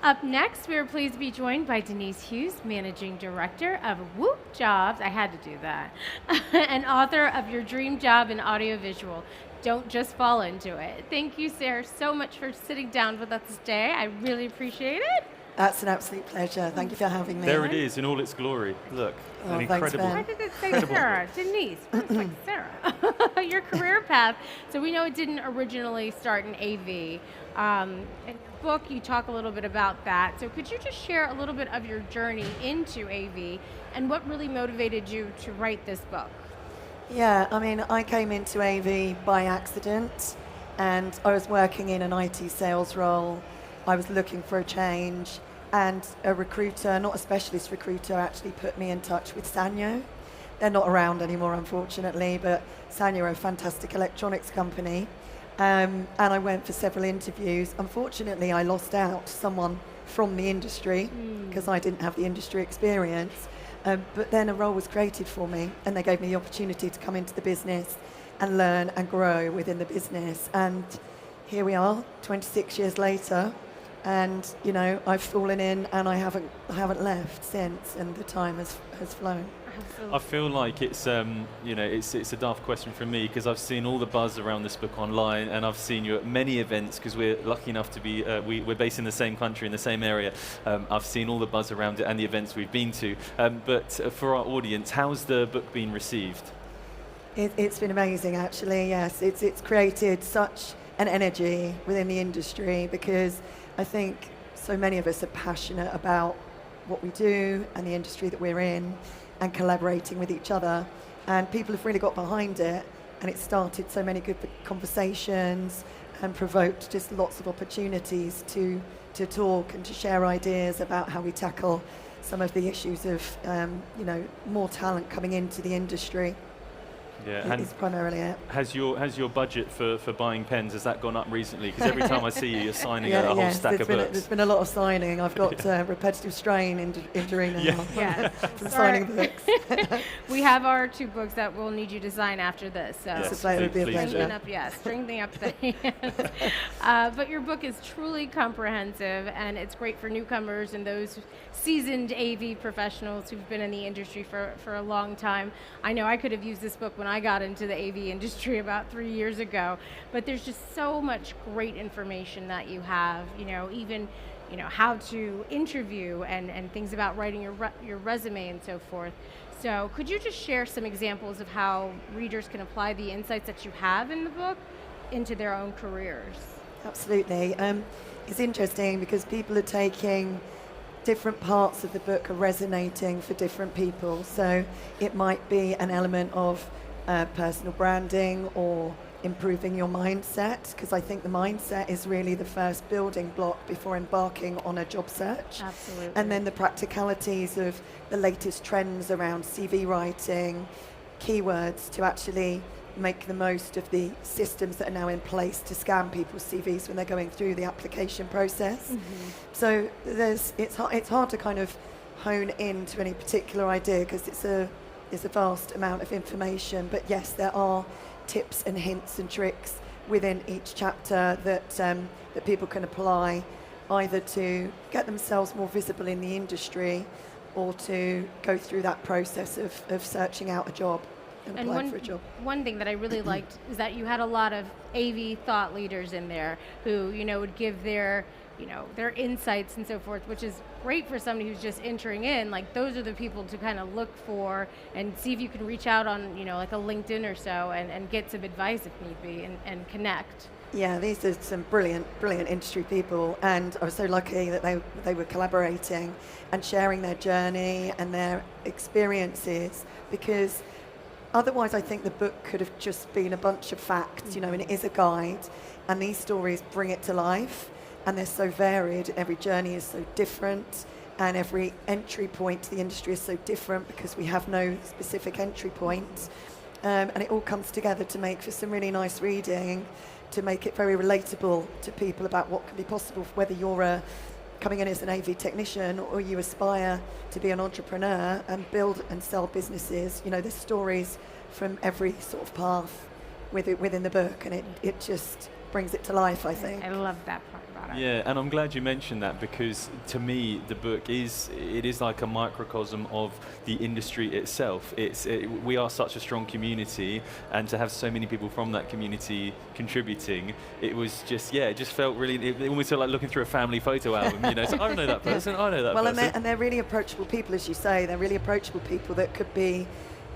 Up next, we are pleased to be joined by Denise Hughes, Managing Director of Whoop Jobs, I had to do that, and author of Your Dream Job in Audiovisual. Don't just fall into it. Thank you, Sarah, so much for sitting down with us today. I really appreciate it. That's an absolute pleasure. Thank you for having me. There it is in all its glory. Look, Oh, an thanks, incredible. Ben. Why did it say Sarah? Denise. It's like Sarah. Your career path. So we know it didn't originally start in AV. In your book, you talk a little bit about that. So could you just share a little bit of your journey into AV and what really motivated you to write this book? Yeah, I mean, I came into AV by accident, and I was working in an IT sales role. I was looking for a change, and a recruiter, not a specialist recruiter, actually put me in touch with Sanyo. They're not around anymore, unfortunately, but Sanyo are a fantastic electronics company. And I went for several interviews. Unfortunately, I lost out to someone from the industry because I didn't have the industry experience. But then a role was created for me, and they gave me the opportunity to come into the business and learn and grow within the business. And here we are, 26 years later, and you know, I've fallen in, and I haven't left since, and the time has flown. Absolutely. I feel like it's it's a daft question from me because I've seen all the buzz around this book online, and I've seen you at many events because we're lucky enough to be we're based in the same country, in the same area. I've seen all the buzz around it and the events we've been to. But for our audience, how's the book been received? It's been amazing, actually. Yes, it's created such an energy within the industry because I think so many of us are passionate about what we do and the industry that we're in, and collaborating with each other, and people have really got behind it, and it started so many good conversations and provoked just lots of opportunities to talk and to share ideas about how we tackle some of the issues of more talent coming into the industry. Yeah, It's primarily it. Has your budget for buying pens, has that gone up recently? Because every time I see you, you're signing a whole Yes, stack of books. there's been a lot of signing. I've got repetitive strain injury now Yeah. from signing books. We have our 2 books that we'll need you to sign after this. So Yes, it would be a please pleasure. do. strengthening up the hands. But your book is truly comprehensive, and it's great for newcomers and those seasoned AV professionals who've been in the industry for a long time. I know I could have used this book when I got into the AV industry about 3 years ago, but there's just so much great information that you have, even how to interview and things about writing your resume and so forth. So could you just share some examples of how readers can apply the insights that you have in the book into their own careers? Absolutely. It's interesting because people are taking different parts of the book are resonating for different people. So it might be an element of personal branding or improving your mindset, because I think the mindset is really the first building block before embarking on a job search. Absolutely. And then the practicalities of the latest trends around CV writing, keywords to actually make the most of the systems that are now in place to scan people's CVs when they're going through the application process. Mm-hmm. So it's hard to kind of hone in to any particular idea because it's a vast amount of information. But yes, there are tips and hints and tricks within each chapter that people can apply, either to get themselves more visible in the industry or to go through that process of searching out a job and applying for a job. One thing that I really liked is that you had a lot of AV thought leaders in there who, would give their insights and so forth, which is great for somebody who's just entering in. Like, those are the people to kind of look for and see if you can reach out on, like a LinkedIn or so and get some advice if need be and connect. Yeah, these are some brilliant industry people, and I was so lucky that they were collaborating and sharing their journey and their experiences, because otherwise I think the book could have just been a bunch of facts, and it is a guide, and these stories bring it to life, and they're so varied. Every journey is so different, and every entry point to the industry is so different because we have no specific entry point, and it all comes together to make for some really nice reading, to make it very relatable to people about what can be possible, whether you're coming in as an AV technician or you aspire to be an entrepreneur and build and sell businesses. There's stories from every sort of path within the book, and it just brings it to life, I think. I love that part about it. Yeah, and I'm glad you mentioned that, because to me the book is like a microcosm of the industry itself. We are such a strong community, and to have so many people from that community contributing, it was just, it just felt really, it almost felt like looking through a family photo album, you know. So I know that person, I know that well, person. and they're really approachable people, as you say. They're really approachable people that could be,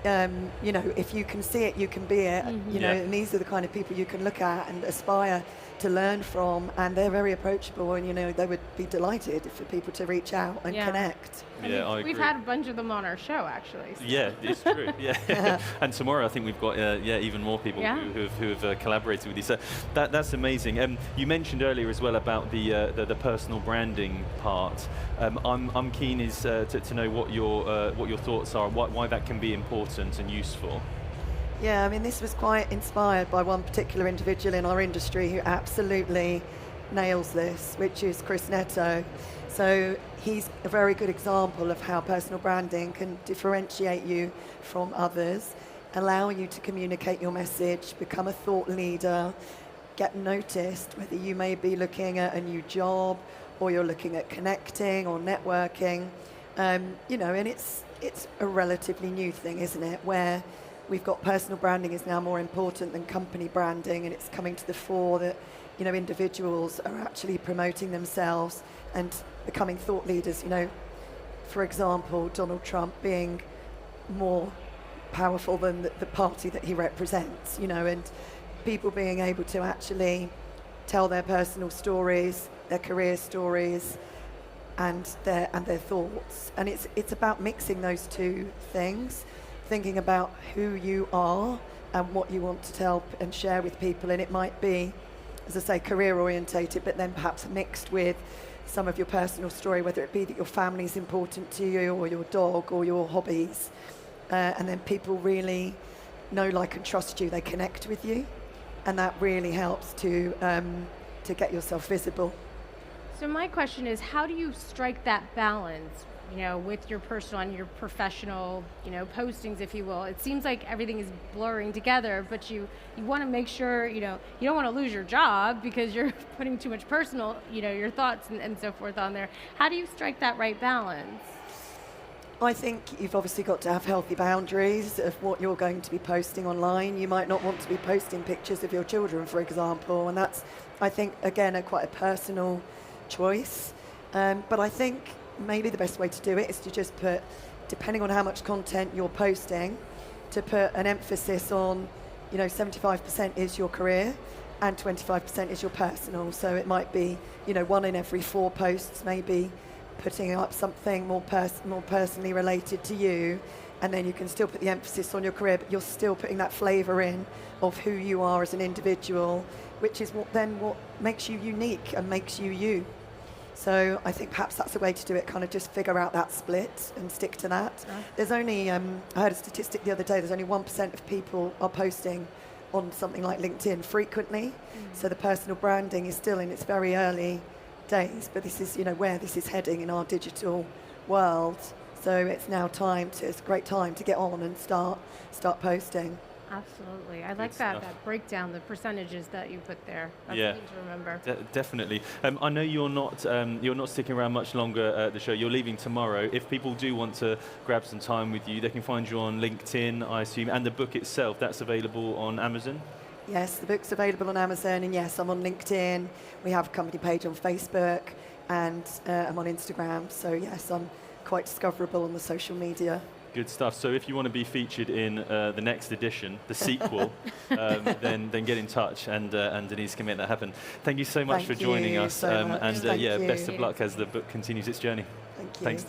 you know, if you can see it, you can be it. You know, and these are the kind of people you can look at and aspire to learn from, and they're very approachable, and you know, they would be delighted for people to reach out and connect. I We've agree. had a bunch of them on our show, actually. So. Yeah, it's true. Yeah, and tomorrow I think we've got even more people who have collaborated with you. So that's amazing. You mentioned earlier as well about the personal branding part. I'm keen to know what your thoughts are, why that can be important and useful. Yeah, I mean, this was quite inspired by one particular individual in our industry who absolutely nails this, which is Chris Netto. So he's a very good example of how personal branding can differentiate you from others, allow you to communicate your message, become a thought leader, get noticed, whether you may be looking at a new job or you're looking at connecting or networking. You know, and it's a relatively new thing, isn't it, where we've got personal branding is now more important than company branding, and it's coming to the fore that, you know, individuals are actually promoting themselves and becoming thought leaders. You know, for example, Donald Trump being more powerful than the party that he represents, you know, and people being able to actually tell their personal stories, their career stories, and their thoughts. And it's about mixing those two things, thinking about who you are and what you want to tell and share with people. And it might be, as I say, career orientated, but then perhaps mixed with some of your personal story, whether it be that your family is important to you, or your dog, or your hobbies. And then people really know, like, and trust you. They connect with you, and that really helps to get yourself visible. So my question is, how do you strike that balance, you know, with your personal and your professional, you know, postings, if you will? It seems like everything is blurring together, but you want to make sure, you know, you don't want to lose your job because you're putting too much personal, you know, your thoughts and so forth on there. How do you strike that right balance? I think you've obviously got to have healthy boundaries of what you're going to be posting online. You might not want to be posting pictures of your children, for example, and that's, I think, again, quite a personal choice. But I think maybe the best way to do it is to just put, depending on how much content you're posting, to put an emphasis on, you know, 75% is your career and 25% is your personal. So it might be, you know, 1 in every 4 posts maybe putting up something more personally related to you, and then you can still put the emphasis on your career, but you're still putting that flavour in of who you are as an individual, which is what makes you unique and makes you you. So I think perhaps that's a way to do it, kind of just figure out that split and stick to that. There's only, I heard a statistic the other day, there's only 1% of people are posting on something like LinkedIn frequently. So the personal branding is still in its very early days, but this is, you know, where this is heading in our digital world. So it's now it's a great time to get on and start posting. Absolutely. I like that breakdown, the percentages that you put there. That's Yeah. good to remember. Definitely. I know you're not sticking around much longer at the show. You're leaving tomorrow. If people do want to grab some time with you, they can find you on LinkedIn, I assume, and the book itself, that's available on Amazon? Yes, the book's available on Amazon, and yes, I'm on LinkedIn. We have a company page on Facebook, and I'm on Instagram. So yes, I'm quite discoverable on the social media. Good stuff. So if you want to be featured in the next edition, the sequel, then get in touch, and Denise can make that happen. Thank you so much for joining us, so much. and Thank you. best of luck as the book continues its journey. Thank you. Thanks, Denise.